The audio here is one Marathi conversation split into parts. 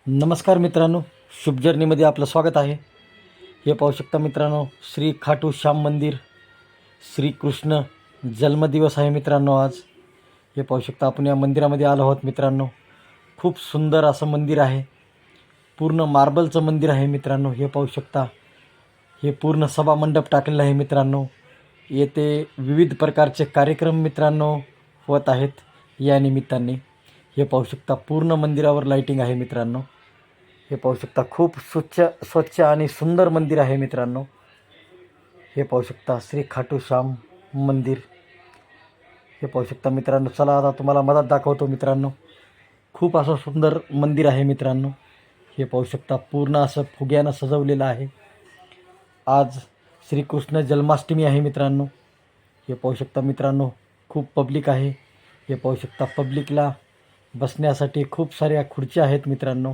नमस्कार मित्रांनो, शुभ जर्नीमध्ये आपलं स्वागत आहे. हे पाहू शकता मित्रांनो, श्री खाटू श्याम मंदिर, श्रीकृष्ण जन्मदिवस आहे मित्रांनो आज. हे पाहू शकता आपण या मंदिरामध्ये आलो आहोत मित्रांनो. खूप सुंदर असं मंदिर आहे. पूर्ण मार्बलचं मंदिर आहे मित्रांनो. हे पाहू शकता, हे पूर्ण सभामंडप टाकलेलं आहे मित्रांनो. येथे विविध प्रकारचे कार्यक्रम मित्रांनो होत आहेत या निमित्ताने. हे पाहू शकता पूर्ण मंदिरावर लाईटिंग आहे मित्रांनो. हे पाहू शकता खूप स्वच्छ आणि सुंदर मंदिर आहे मित्रांनो. हे पाहू शकता श्री खाटू श्याम मंदिर. हे पाहू शकता मित्रांनो. चला आता तुम्हाला मधात दाखवतो मित्रांनो. खूप असं सुंदर मंदिर आहे मित्रांनो. हे पाहू शकता पूर्ण असं फुग्यानं सजवलेलं आहे. आज श्रीकृष्ण जन्माष्टमी आहे मित्रांनो. हे पाहू शकता मित्रांनो, खूप पब्लिक आहे. हे पाहू शकता पब्लिकला बसण्यासाठी खूप साऱ्या खुर्च्या आहेत मित्रांनो.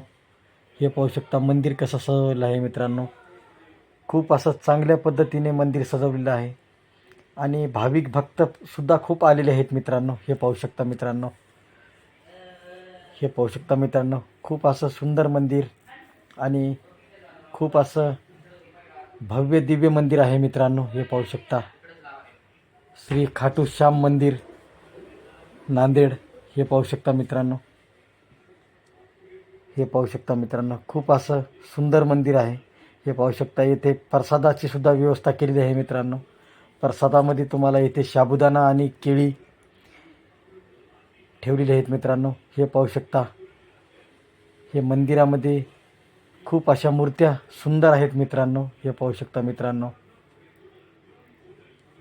हे पाहू शकता मंदिर कसं सजवलेलं आहे मित्रांनो. खूप असं चांगल्या पद्धतीने मंदिर सजवलेलं आहे आणि भाविक भक्तसुद्धा खूप आलेले आहेत मित्रांनो. हे पाहू शकता मित्रांनो. हे पाहू शकता मित्रांनो, खूप असं सुंदर मंदिर आणि खूप असं भव्य दिव्य मंदिर आहे मित्रांनो. हे पाहू शकता श्री खाटू श्याम मंदिर, नांदेड. हे पाहू शकता मित्रांनो. हे पाहू शकता मित्रांनो, खूप असं सुंदर मंदिर आहे. हे पाहू शकता येथे प्रसादाची सुद्धा व्यवस्था केलेली आहे मित्रांनो. प्रसादामध्ये तुम्हाला इथे साबुदाणा आणि केळी ठेवलेली आहेत मित्रांनो. हे पाहू शकता, हे मंदिरामध्ये खूप अशा मूर्त्या सुंदर आहेत मित्रांनो. हे पाहू शकता मित्रांनो,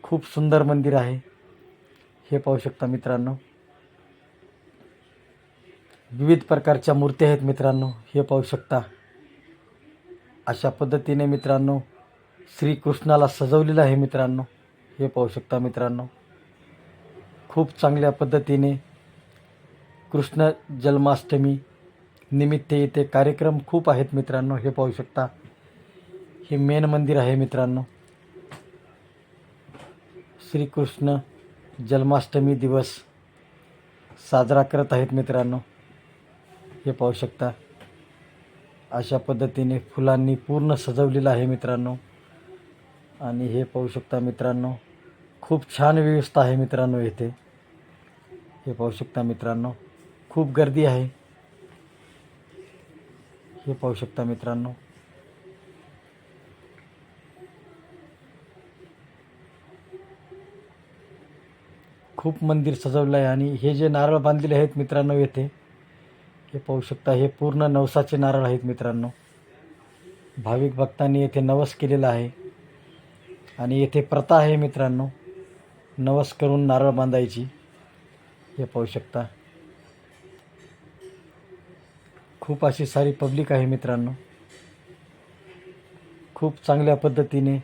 खूप सुंदर मंदिर आहे. हे पाहू शकता मित्रांनो, विविध प्रकारच्या मूर्त्या आहेत मित्रांनो. हे पाहू शकता अशा पद्धतीने मित्रांनो श्रीकृष्णाला सजवलेलं आहे मित्रांनो. हे पाहू शकता मित्रांनो, खूप चांगल्या पद्धतीने कृष्ण जन्माष्टमी निमित्त येथे कार्यक्रम खूप आहेत मित्रांनो. हे पाहू शकता, हे मेन मंदिर आहे मित्रांनो. श्रीकृष्ण जन्माष्टमी दिवस साजरा करत आहेत मित्रांनो. हे पाहू शकता अशा पद्धतीने फुलांनी पूर्ण सजवलेलं आहे मित्रांनो. आणि हे पाहू शकता मित्रांनो, खूप छान व्यवस्था आहे मित्रांनो येथे. हे पाहू शकता मित्रांनो, खूप गर्दी आहे. हे पाहू शकता मित्रांनो, खूप मंदिर सजवलं आहे. आणि हे जे नारळ बांधलेले आहेत मित्रांनो येथे, हे पाहू शकता, हे पूर्ण नवसाचे नारळ आहेत मित्रांनो. भाविक भक्तांनी येथे नवस केलेला आहे आणि येथे प्रथा आहे मित्रांनो नवस करून नारळ बांधायची. हे पाहू शकता, खूप अशी सारी पब्लिक आहे मित्रांनो. खूप चांगल्या पद्धतीने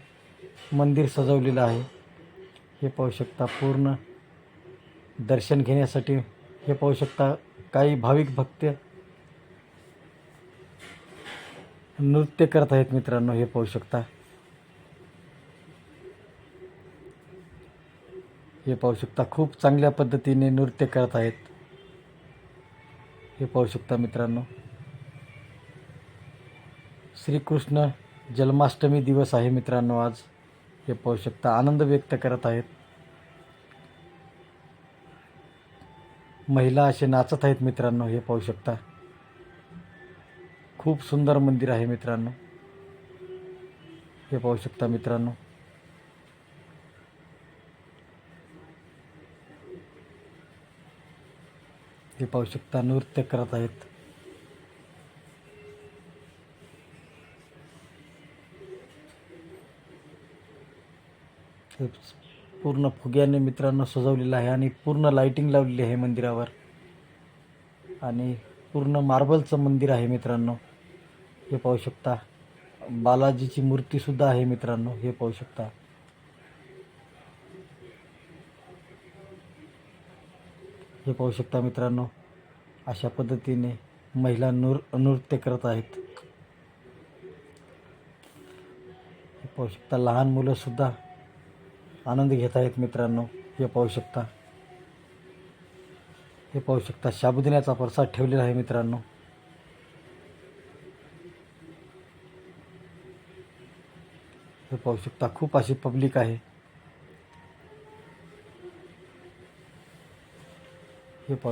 मंदिर सजवलेलं आहे. हे पाहू शकता पूर्ण दर्शन घेण्यासाठी. हे पाहू शकता काही भाविक भक्त नृत्य करत आहेत मित्रांनो. हे पाहू शकता, हे पाहू शकता खूप चांगल्या पद्धतीने नृत्य करत आहेत. हे पाहू शकता मित्रांनो, श्रीकृष्ण जन्माष्टमी दिवस आहे मित्रांनो आज. हे पाहू शकता आनंद व्यक्त करत आहेत. महिला असे नाचत आहेत मित्रांनो. हे पाहू शकता, खूप सुंदर मंदिर आहे मित्रांनो. हे पाहू शकता मित्रांनो, हे पाहू शकता नृत्य करत आहेत. हे पूर्ण फुग्याने मित्रांनो सजवलेलं आहे आणि पूर्ण लाईटिंग लावलेली आहे मंदिरावर. आणि पूर्ण मार्बलचं मंदिर आहे मित्रांनो. हे पाहू शकता बालाजीची मूर्तीसुद्धा आहे मित्रांनो. हे पाहू शकता, हे पाहू शकता मित्रांनो, अशा पद्धतीने महिला नृत्य करत आहेत. हे पाहू शकता लहान मुलंसुद्धा आनंद घेत आहेत मित्रांनो. हे पाहू शकता, हे पाहू शकता साबुदाण्याचा प्रसाद ठेवलेला आहे मित्रांनो. हे पाहू शकता खूप अशी पब्लिक आहे. हे पाहू